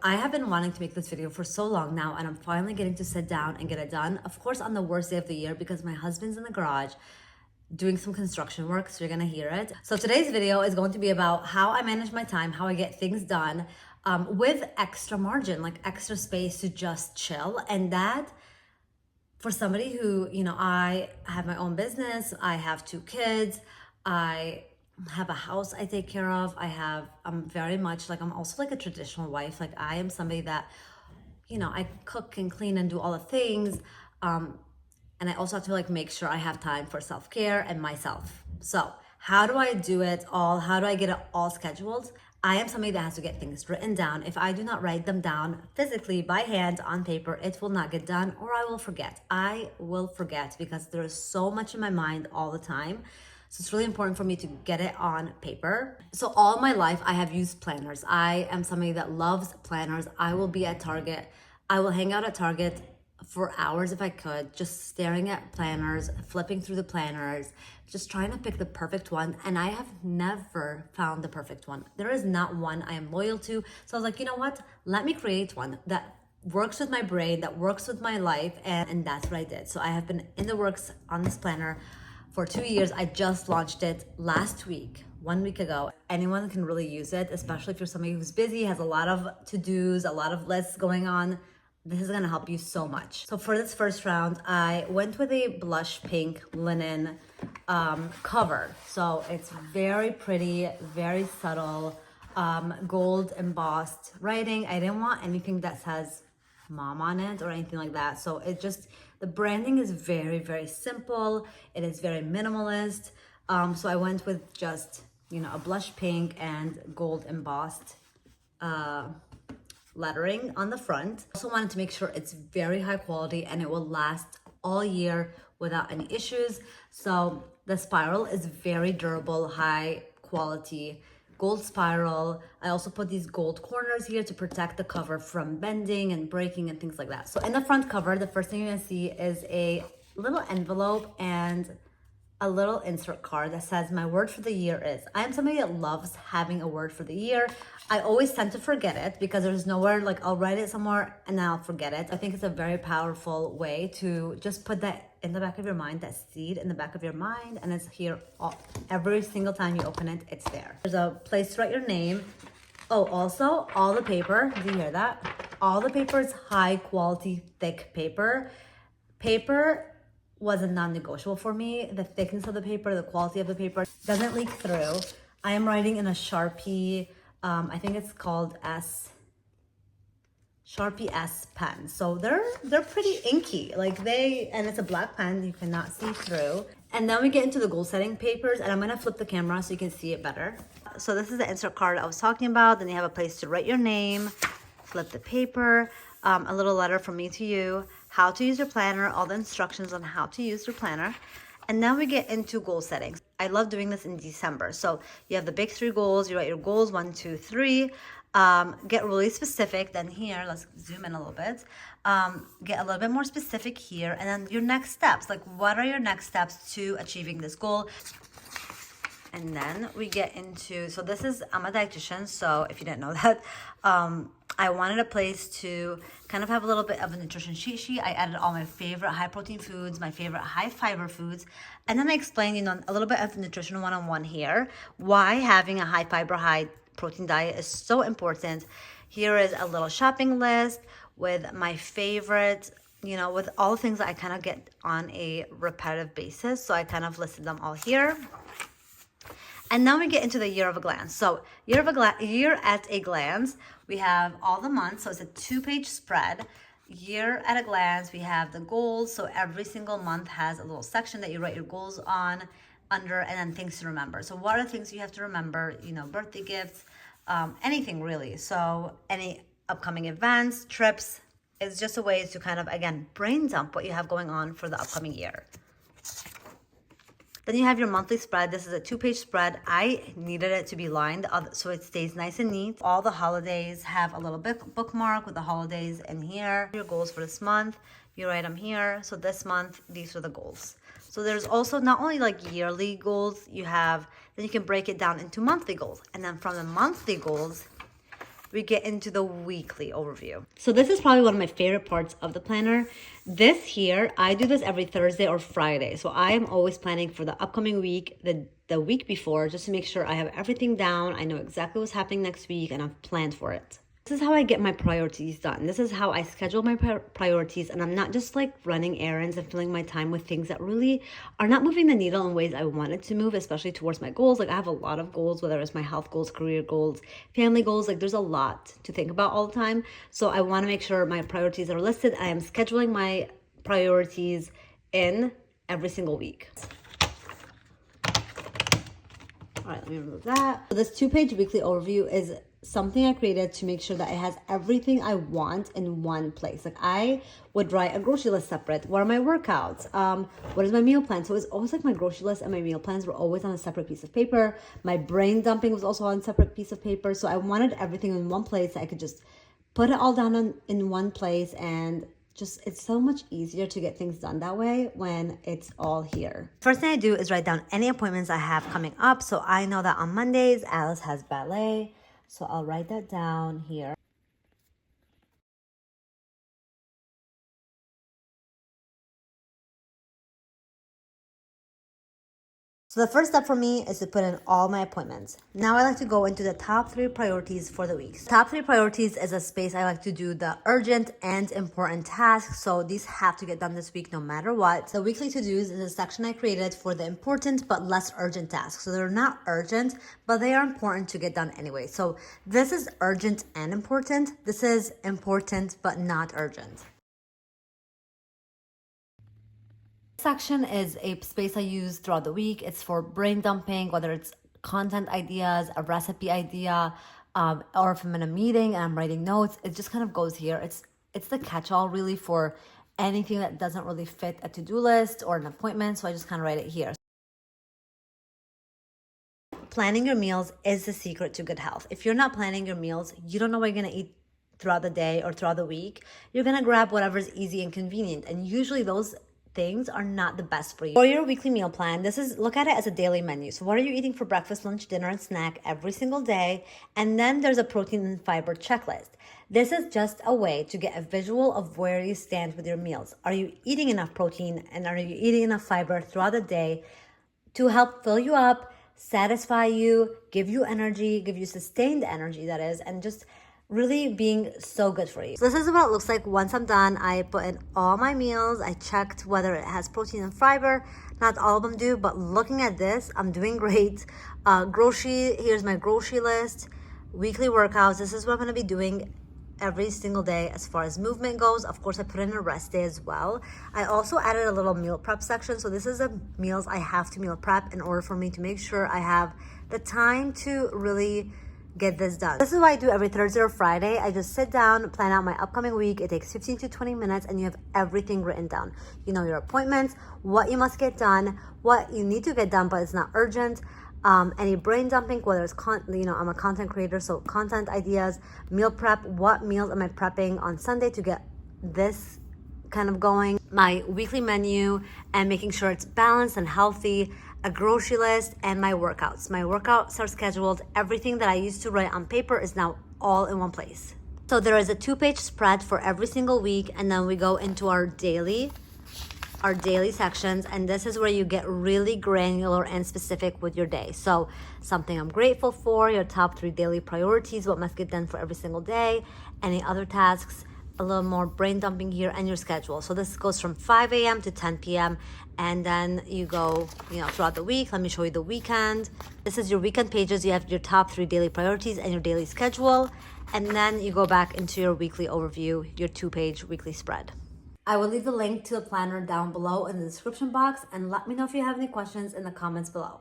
I have been wanting to make this video for so long now, and I'm finally getting to sit down and get it done. Of course, on the worst day of the year, because my husband's in the garage doing some construction work, so you're gonna hear it. So today's video is going to be about how I manage my time, how I get things done with extra margin, like extra space to just chill. And that, for somebody who, I have my own business, I have 2 kids, I have a house I take care of. I'm very much like, I'm also like a traditional wife. Like, I am somebody that, I cook and clean and do all the things. And I also have to like make sure I have time for self-care and myself. So how do I do it all? How do I get it all scheduled? I am somebody that has to get things written down. If I do not write them down physically by hand on paper, it will not get done, or I will forget. I will forget because there is so much in my mind all the time. So it's really important for me to get it on paper. So all my life, I have used planners. I am somebody that loves planners. I will be at Target. I will hang out at Target for hours if I could, just staring at planners, flipping through the planners, just trying to pick the perfect one. And I have never found the perfect one. There is not one I am loyal to. So I was like, you know what? Let me create one that works with my brain, that works with my life. And that's what I did. So I have been in the works on this planner for 2 years. I just launched it last week, 1 week ago. Anyone can really use it, especially if you're somebody who's busy, has a lot of to-dos, a lot of lists going on. This is gonna help you so much. So for this first round, I went with a blush pink linen cover. So it's very pretty, very subtle, gold embossed writing. I didn't want anything that says mom on it or anything like that. So the branding is very, very simple. It is very minimalist. So I went with just, a blush pink and gold embossed lettering on the front. Also wanted to make sure it's very high quality and it will last all year without any issues. So the spiral is very durable, high quality gold spiral. I also put these gold corners here to protect the cover from bending and breaking and things like that. So in the front cover, the first thing you're gonna see is a little envelope and a little insert card that says my word for the year is. I am somebody that loves having a word for the year. I always tend to forget it because there's nowhere, like I'll write it somewhere and then I'll forget it. I think it's a very powerful way to just put that in the back of your mind, that seed in the back of your mind, and it's here every single time you open it, it's there. There's a place to write your name. Oh, also all the paper, do you hear that? All the paper is high quality, thick paper. Paper was a non-negotiable for me. The thickness of the paper, the quality of the paper doesn't leak through. I am writing in a Sharpie, I think it's called Sharpie S pen. So they're pretty inky, and it's a black pen you cannot see through. And then we get into the goal setting papers, and I'm gonna flip the camera so you can see it better. So this is the insert card I was talking about. Then you have a place to write your name, flip the paper, a little letter from me to you, how to use your planner, all the instructions on how to use your planner. And then we get into goal settings. I love doing this in December. So you have the big 3 goals. You write your goals 1, 2, 3. Get really specific. Then here, let's zoom in a little bit. Get a little bit more specific here. And then your next steps. Like, what are your next steps to achieving this goal? And then we get into, so this is, I'm a dietitian, so if you didn't know that, I wanted a place to kind of have a little bit of a nutrition cheat sheet. I added all my favorite high protein foods, my favorite high fiber foods, and then I explained, a little bit of nutrition one-on-one here, why having a high fiber, high protein diet is so important. Here is a little shopping list with my favorite, with all the things that I kind of get on a repetitive basis. So I kind of listed them all here. And now we get into the year of a glance. So year at a glance, we have all the months. So it's a 2-page spread. Year at a glance, we have the goals. So every single month has a little section that you write your goals on, under, and then things to remember. So what are the things you have to remember? Birthday gifts, anything really. So any upcoming events, trips. It's just a way to kind of, again, brain dump what you have going on for the upcoming year. Then you have your monthly spread. This is a 2-page spread. I needed it to be lined so it stays nice and neat. All the holidays have a little bookmark with the holidays in here. Your goals for this month, you write them here. So this month, these are the goals. So there's also not only like yearly goals, then you can break it down into monthly goals. And then from the monthly goals, we get into the weekly overview. So this is probably one of my favorite parts of the planner. This here, I do this every Thursday or Friday. So I am always planning for the upcoming week, the week before, just to make sure I have everything down. I know exactly what's happening next week and I've planned for it. This is how I get my priorities done. This is how I schedule my priorities, and I'm not just like running errands and filling my time with things that really are not moving the needle in ways I want it to move, especially towards my goals. Like I have a lot of goals, whether it's my health goals, career goals, family goals. Like there's a lot to think about all the time. So I want to make sure my priorities are listed. I am scheduling my priorities in every single week. All right, let me remove that. So this 2-page weekly overview is something I created to make sure that it has everything I want in one place. Like I would write a grocery list separate. What are my workouts? What is my meal plan? So it's always like my grocery list and my meal plans were always on a separate piece of paper. My brain dumping was also on a separate piece of paper. So I wanted everything in one place. I could just put it all down in one place, and just it's so much easier to get things done that way when it's all here. First thing I do is write down any appointments I have coming up. So I know that on Mondays, Alice has ballet. So I'll write that down here. So the first step for me is to put in all my appointments. Now I like to go into the top 3 priorities for the week. Top 3 priorities is a space I like to do the urgent and important tasks. So these have to get done this week no matter what. The weekly to-dos is a section I created for the important but less urgent tasks. So they're not urgent, but they are important to get done anyway. So this is urgent and important. This is important but not urgent. Section is a space I use throughout the week. It's for brain dumping, whether it's content ideas, a recipe idea, or if I'm in a meeting and I'm writing notes, it just kind of goes here. It's the catch-all really for anything that doesn't really fit a to-do list or an appointment, so I just kind of write it here. Planning your meals is the secret to good health. If you're not planning your meals, you don't know what you're gonna eat throughout the day or throughout the week. You're gonna grab whatever's easy and convenient, and usually those things are not the best for you. For your weekly meal plan, look at it as a daily menu. So what are you eating for breakfast, lunch, dinner, and snack every single day? And then there's a protein and fiber checklist. This is just a way to get a visual of where you stand with your meals. Are you eating enough protein and are you eating enough fiber throughout the day to help fill you up, satisfy you, give you energy, give you sustained energy, that is, and just really being so good for you. So this is what it looks like once I'm done. I put in all my meals. I checked whether it has protein and fiber. Not all of them do, but looking at this, I'm doing great. Here's my grocery list. Weekly workouts. This is what I'm gonna be doing every single day as far as movement goes. Of course, I put in a rest day as well. I also added a little meal prep section. So this is the meals I have to meal prep in order for me to make sure I have the time to really get this done. This is what I do every Thursday or Friday. I just sit down, plan out my upcoming week. It takes 15 to 20 minutes and you have everything written down. You know your appointments, what you must get done, what you need to get done but it's not urgent, any brain dumping, whether it's I'm a content creator, so content ideas, meal prep, what meals am I prepping on Sunday to get this kind of going, my weekly menu and making sure it's balanced and healthy, a grocery list, and my workouts. My workouts are scheduled. Everything that I used to write on paper is now all in one place. So there is a 2-page spread for every single week, and then we go into our daily sections, and this is where you get really granular and specific with your day. So something I'm grateful for, your top 3 daily priorities, what must get done for every single day, any other tasks, a little more brain dumping here, and your schedule. So this goes from 5 a.m. to 10 p.m. and then you go, throughout the week. Let me show you the weekend. This is your weekend pages. You have your top 3 daily priorities and your daily schedule. And then you go back into your weekly overview, your 2-page weekly spread. I will leave the link to the planner down below in the description box, and let me know if you have any questions in the comments below.